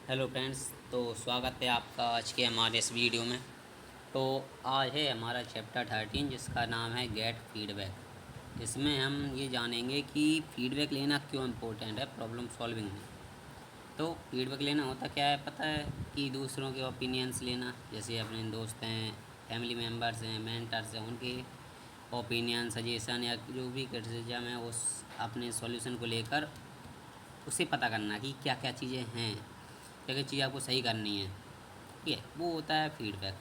Hello friends. तो स्वागत है आपका आज के हमारे इस वीडियो में। तो आज है हमारा चैप्टर 13 जिसका नाम है गेट फीडबैक। इसमें हम ये जानेंगे कि फीडबैक लेना क्यों इम्पोर्टेंट है प्रॉब्लम सॉल्विंग में। तो फीडबैक लेना होता क्या है पता है कि दूसरों के ओपिनियंस लेना, जैसे अपने दोस्त हैं, फैमिली मेम्बर्स हैं, मेंटर्स हैं, उनके ओपिनियन सजेशन या जो भी क्रिटिसिज्म है उस अपने सॉल्यूशन को लेकर उसे पता करना कि क्या क्या चीज़ें हैं, क्या क्या चीज़ आपको सही करनी है। ठीक है, वो होता है फीडबैक।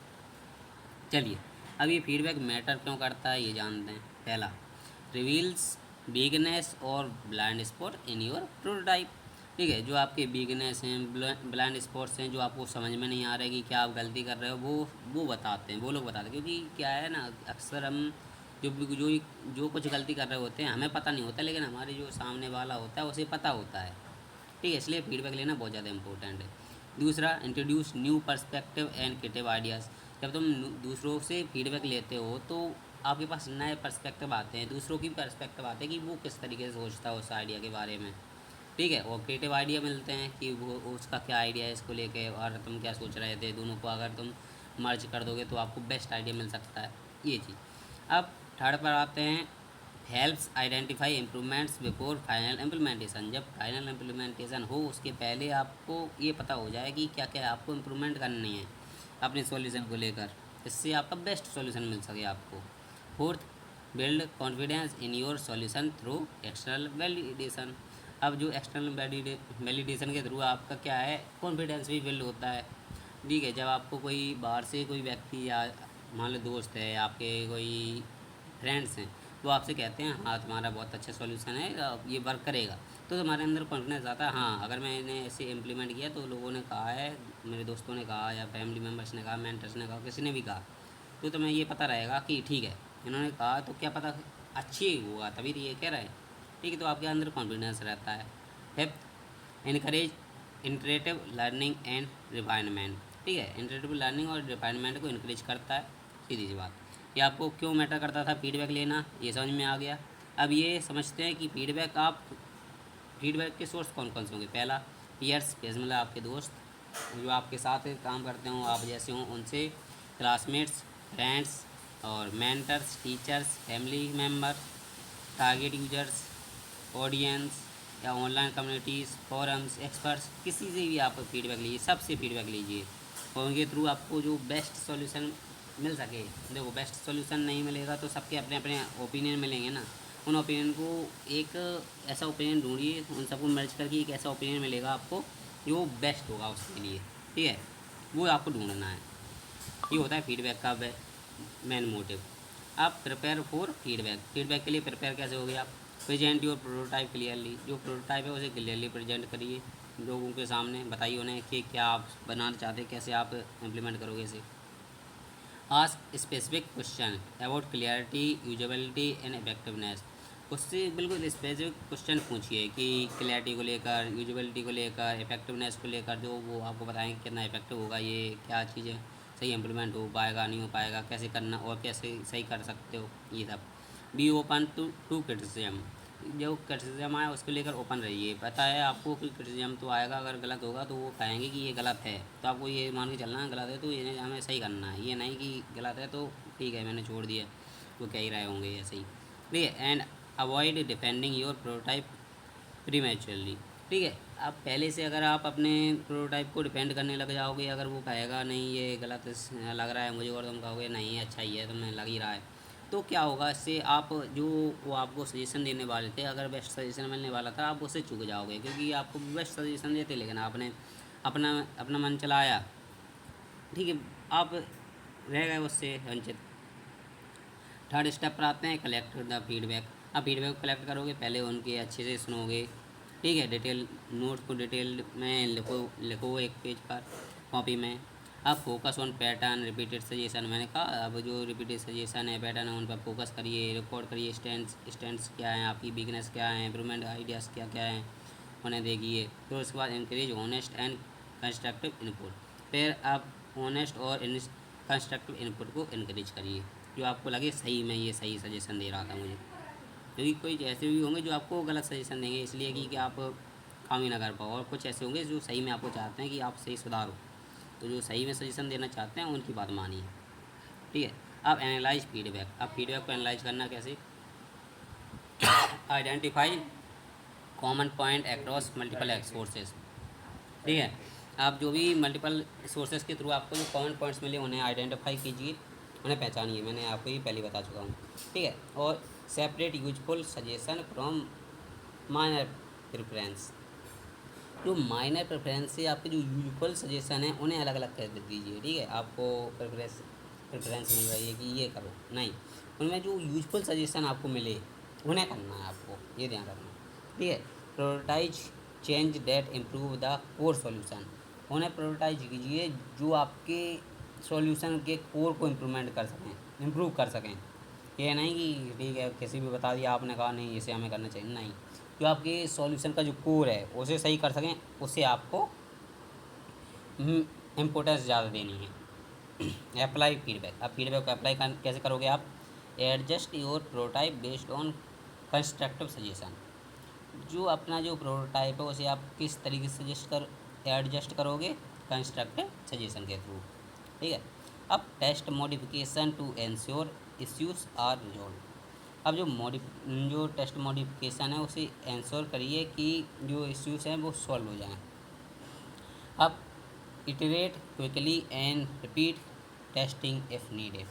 चलिए, अब ये फीडबैक मैटर क्यों करता है ये जानते हैं। पहला, रिवील्स वीकनेस और blind spot in your prototype. ठीक है, जो आपके वीकनेस हैं, ब्लाइंड स्पॉट्स हैं, जो आपको समझ में नहीं आ रहा है कि क्या आप गलती कर रहे हो, वो बताते हैं, वो लोग बताते हैं। क्योंकि क्या है ना, अक्सर हम जो जो कुछ गलती कर रहे होते हैं हमें पता नहीं होता, लेकिन हमारे जो सामने वाला होता है उसे पता होता है। ठीक है, इसलिए फीडबैक लेना बहुत ज़्यादा इंपॉर्टेंट है। दूसरा, introduce new perspective and creative ideas. जब तुम दूसरों से फीडबैक लेते हो तो आपके पास नए पर्सपेक्टिव आते हैं, दूसरों की पर्सपेक्टिव आते हैं कि वो किस तरीके से सोचता है उस आइडिया के बारे में। ठीक है, और क्रिएटिव आइडिया मिलते हैं कि वो उसका क्या आइडिया है इसको लेके और तुम क्या सोच रहे थे। दोनों को अगर तुम मर्ज कर दोगे तो आपको बेस्ट आइडिया मिल सकता है, ये चीज़। अब थर्ड पर आते हैं, helps identify improvements before final implementation. जब फाइनल इम्प्लीमेंटेशन हो उसके पहले आपको ये पता हो जाए कि क्या क्या आपको इम्प्रूवमेंट करनी है अपने सॉल्यूशन को लेकर, इससे आपका बेस्ट सॉल्यूशन मिल सके आपको। Fourth, build confidence in your solution through external validation. अब जो एक्सटर्नल वैलिडेशन के थ्रू आपका क्या है, कॉन्फिडेंस भी बिल्ड होता है। ठीक है, जब आपको कोई बाहर से कोई व्यक्ति या मान लो दोस्त है, आपके कोई फ्रेंड्स हैं, वो आपसे कहते हैं हाँ तुम्हारा बहुत अच्छा सॉल्यूशन है, ये वर्क करेगा, तो तुम्हारे अंदर कॉन्फिडेंस आता है। हाँ, अगर मैंने ऐसे इम्प्लीमेंट किया तो लोगों ने कहा है, मेरे दोस्तों ने कहा या फैमिली मेम्बर्स ने कहा, मेंटर्स ने कहा, किसी ने भी कहा, तो तुम्हें ये पता रहेगा कि ठीक है इन्होंने कहा तो क्या पता अच्छी होगा, तभी तो ये कह रहे हैं। ठीक है, तो आपके अंदर कॉन्फिडेंस रहता है। Fifth, encourage interactive learning and refinement. ठीक है, इंटरेटिव लर्निंग और रिफाइनमेंट को इनक्रेज करता है। सीधी सी बात, ये आपको क्यों मैटर करता था फीडबैक लेना, ये समझ में आ गया। अब ये समझते हैं कि फीडबैक के सोर्स कौन कौन से होंगे। पहला, पीयर्स, पेज मतलब आपके दोस्त जो आपके साथ काम करते हों, आप जैसे हों उनसे। क्लासमेट्स, फ्रेंड्स और mentors, teachers, family member, target users, audience या ऑनलाइन कम्युनिटीज़, फोरम्स, एक्सपर्ट्स, किसी से भी आप फीडबैक लीजिए, सबसे फीडबैक लीजिए और उनके थ्रू आपको जो बेस्ट सॉल्यूशन मिल सके। देखो, बेस्ट सॉल्यूशन नहीं मिलेगा तो सबके अपने अपने ओपिनियन मिलेंगे ना, उन ओपिनियन को एक ऐसा ओपिनियन ढूंढिए, उन सबको मर्ज करके एक ऐसा ओपिनियन मिलेगा आपको जो बेस्ट होगा उसके लिए। ठीक है, वो आपको ढूंढना है। ये होता है फीडबैक का मेन मोटिव। आप प्रिपेयर फॉर फीडबैक, फीडबैक के लिए प्रिपेयर कैसे हो गया आप। प्रेजेंट योर प्रोटोटाइप क्लियरली, जो प्रोटोटाइप है उसे क्लियरली प्रेजेंट करिए, लोगों के सामने बताइए उन्हें कि क्या आप बनाना चाहते हैं, कैसे आप इम्प्लीमेंट करोगे इसे। Ask specific question about clarity, usability and effectiveness. उससे बिल्कुल स्पेसिफिक क्वेश्चन पूछिए कि क्लियरिटी को लेकर, यूजेबिलिटी को लेकर, इफेक्टिवनेस को लेकर, जो वो आपको बताएंगे कितना इफेक्टिव होगा, ये क्या चीज़ें सही इम्प्लीमेंट हो पाएगा नहीं हो पाएगा, कैसे करना और कैसे सही कर सकते हो, ये सब। बी ओपन टू क्रिटिसिज्म, जो क्रिटिसिज्म आए उसको लेकर ओपन रहिए। पता है आपको कि क्रिटिसिज्म तो आएगा, अगर गलत होगा तो वो कहेंगे कि ये गलत है, तो आपको ये मान के चलना है गलत है तो ये हमें सही करना है, ये नहीं कि गलत है तो ठीक है मैंने छोड़ दिया, वो कह ही रहे होंगे ऐसे ही। ठीक है, and avoid defending your prototype prematurely. ठीक है, आप पहले से अगर आप अपने प्रोटोटाइप को डिपेंड करने लग जाओगे, अगर वो कहेगा नहीं ये गलत लग रहा है मुझे और तुम कहोगे नहीं अच्छा ही है, तुम्हें लग ही रहा है, तो क्या होगा इससे, आप जो वो आपको सजेशन देने वाले थे, अगर बेस्ट सजेशन मिलने वाला था आप उससे चूक जाओगे, क्योंकि आपको बेस्ट सजेशन देते लेकिन आपने अपना अपना मन चलाया। ठीक है, आप रह गए उससे वंचित। थर्ड स्टेप पर आते हैं, कलेक्ट द फीडबैक। आप फीडबैक को कलेक्ट करोगे, पहले उनके अच्छे से सुनोगे। ठीक है, डिटेल नोट को डिटेल में लिखो एक पेज पर, कॉपी में। अब focus on pattern repeated suggestion, मैंने कहा अब जो रिपीटेड सजेशन है, पैटर्न है, उन पर फोकस करिए, रिकॉर्ड करिए स्टैंड्स क्या हैं, आपकी वीकनेस क्या है, इम्प्रूवमेंट आइडियाज़ क्या क्या हैं, उन्हें देखिए। फिर उसके बाद encourage honest and constructive input, फिर आप ऑनेस्ट और कंस्ट्रक्टिव इनपुट को इनक्रेज करिए, जो आपको लगे सही में ये सही सजेशन दे रहा था मुझे। क्योंकि कोई ऐसे भी होंगे जो आपको गलत सजेशन देंगे, इसलिए कि आप काम ही ना कर पाओ, और कुछ ऐसे होंगे जो सही में आपको चाहते हैं कि आप सही सुधारो, तो जो सही में सजेशन देना चाहते हैं उनकी बात मानिए। ठीक है। अब एनालाइज फीडबैक, अब फीडबैक को एनालाइज करना कैसे? Identify common point across multiple sources. ठीक है। आप जो भी मल्टीपल सोर्सेज के थ्रू आपको जो कॉमन पॉइंट्स मिले उन्हें आइडेंटिफाई कीजिए, उन्हें पहचानिए, मैंने आपको ये पहले बता चुका हूँ। ठीक है। और separate useful suggestion from minor preference, जो माइनर प्रेफरेंस से आपके जो यूजफुल सजेशन है उन्हें अलग अलग कर दीजिए। ठीक है। आपको प्रेफरेंस मिल रही है कि ये करो, नहीं, उनमें जो यूजफुल सजेशन आपको मिले उन्हें करना है आपको, ये ध्यान रखना। ठीक है। Prioritise change that improve the core solution, उन्हें प्रायोरिटाइज कीजिए जो आपके सॉल्यूशन के कोर को इम्प्रूव कर सकें। ये नहीं कि ठीक है किसी भी बता दिया आपने कहा नहीं इसे हमें करना चाहिए, नहीं, जो आपके सॉल्यूशन का जो कोर है उसे सही कर सकें, उसे आपको इम्पोर्टेंस ज़्यादा देनी है। अप्लाई फीडबैक, अब फीडबैक को अप्लाई कैसे करोगे आप? Adjust your prototype based on constructive suggestion, जो अपना जो प्रोटोटाइप है उसे आप किस तरीके से एडजस्ट करोगे? कंस्ट्रक्टिव सजेशन के थ्रू। ठीक है। अब test modification to ensure issues are resolve, अब जो टेस्ट मॉडिफिकेशन है उसे एंश्योर करिए कि जो इश्यूज हैं वो सॉल्व हो जाएं। अब iterate quickly and repeat testing if needed.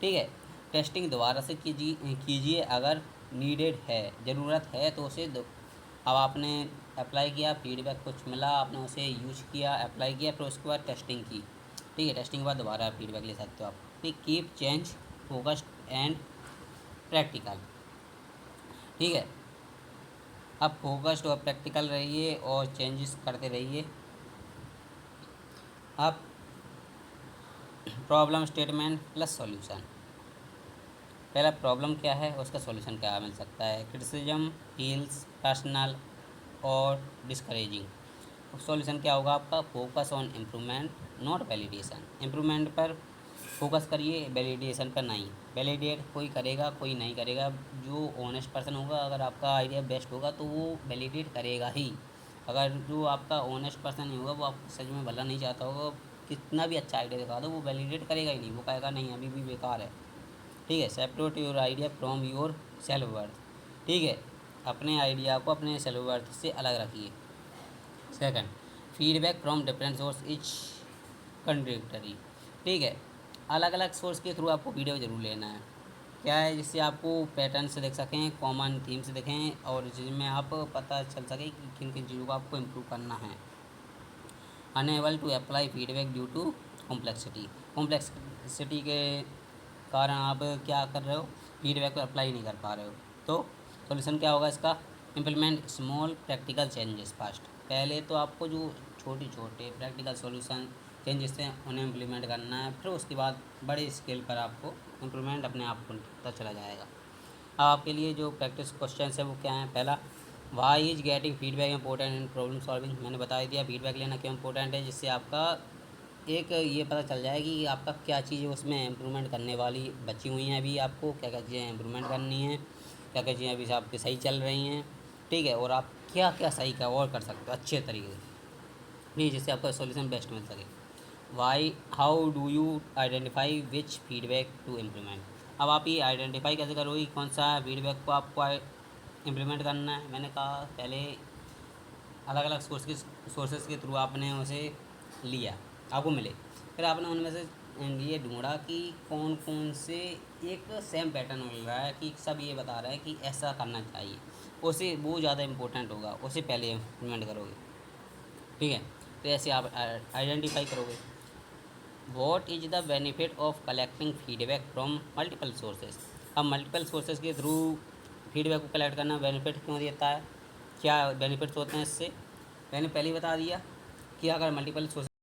ठीक है। टेस्टिंग दोबारा से कीजिए अगर नीडेड है, ज़रूरत है तो उसे अब आपने अप्लाई किया, फीडबैक कुछ मिला, आपने उसे यूज किया, अप्लाई किया, फिर उसके बाद टेस्टिंग की। ठीक है। टेस्टिंग के बाद दोबारा फीडबैक ले सकते हो आप। ठीक, keep change focused and practical. ठीक है। अब फोकस्ड और प्रैक्टिकल रहिए और चेंजेस करते रहिए। अब प्रॉब्लम स्टेटमेंट प्लस सॉल्यूशन, पहला प्रॉब्लम क्या है, उसका सॉल्यूशन क्या मिल सकता है? क्रिटिसिज्म फील्स पर्सनल और डिस्करेजिंग। सॉल्यूशन क्या होगा आपका? Focus on improvement not validation, improvement पर फोकस करिए, वैलिडेशन पर नहीं। वैलिडेट कोई करेगा कोई नहीं करेगा, जो ऑनेस्ट पर्सन होगा अगर आपका आइडिया बेस्ट होगा तो वो वैलिडेट करेगा ही। अगर जो आपका ऑनेस्ट पर्सन नहीं होगा, वो आपको सच में भला नहीं चाहता होगा, कितना भी अच्छा आइडिया दिखा दो वो वैलिडेट करेगा ही नहीं, वो कहेगा नहीं अभी भी बेकार है। ठीक है। Separate your idea from your self worth. ठीक है। अपने आइडिया को अपने सेल्फ वर्थ से अलग रखिए। Second, feedback from different source is contradictory. ठीक है। अलग अलग सोर्स के थ्रू आपको वीडियो ज़रूर लेना है, क्या है, जिससे आपको पैटर्न से देख सकें, कॉमन थीम से देखें, और जिसमें आप पता चल सके कि किन किन चीज़ों को आपको इम्प्रूव करना है। Unable to apply feedback due to complexity के कारण आप क्या कर रहे हो? फीडबैक को अप्लाई नहीं कर पा रहे हो। तो सॉल्यूशन क्या होगा इसका? Implement small practical changes first, पहले तो आपको जो छोटे छोटे प्रैक्टिकल सॉल्यूशन चेंजेस हैं उन्हें इम्प्लीमेंट करना है, फिर उसके बाद बड़े स्केल पर आपको इम्प्रूवमेंट अपने आप को पता चला जाएगा। अब आपके लिए जो प्रैक्टिस क्वेश्चन है वो क्या है? पहला, why is getting feedback important in problem solving, मैंने बता दिया फीडबैक लेना क्यों इंपॉर्टेंट है, जिससे आपका एक ये पता चल जाए कि आपका क्या चीज़ उसमें इम्प्रूवमेंट करने वाली बची हुई हैं, अभी आपको क्या क्या चीज़ें इम्प्रूवमेंट करनी है, क्या क्या चीज़ें अभी आपकी सही चल रही हैं। ठीक है। और आप क्या क्या सही का और कर सकते हो अच्छे तरीके से, नहीं, जिससे आपका सॉल्यूशन बेस्ट मिल सके। Why how do you identify which feedback to implement, अब आप ये आइडेंटिफाई कैसे करोगे कौन सा फीडबैक को आपको इम्प्लीमेंट करना है? मैंने कहा पहले अलग अलग सोर्सेज के थ्रू आपने उसे लिया, आपको मिले, फिर आपने उनमें से ये ढूंढा कि कौन कौन से एक सेम पैटर्न मिल रहा है कि सब ये बता रहा है कि ऐसा करना चाहिए, उसे वो ज़्यादा इम्पोर्टेंट होगा, उसे पहले इम्प्लीमेंट करोगे। ठीक है। तो ऐसे आप आइडेंटिफाई करोगे। What is the benefit of collecting feedback from multiple sources, अब मल्टीपल सोर्सेज के थ्रू फीडबैक को कलेक्ट करना बेनिफिट क्यों देता है, क्या बेनिफिट्स होते हैं इससे? मैंने पहले ही बता दिया कि अगर मल्टीपल सोर्सेज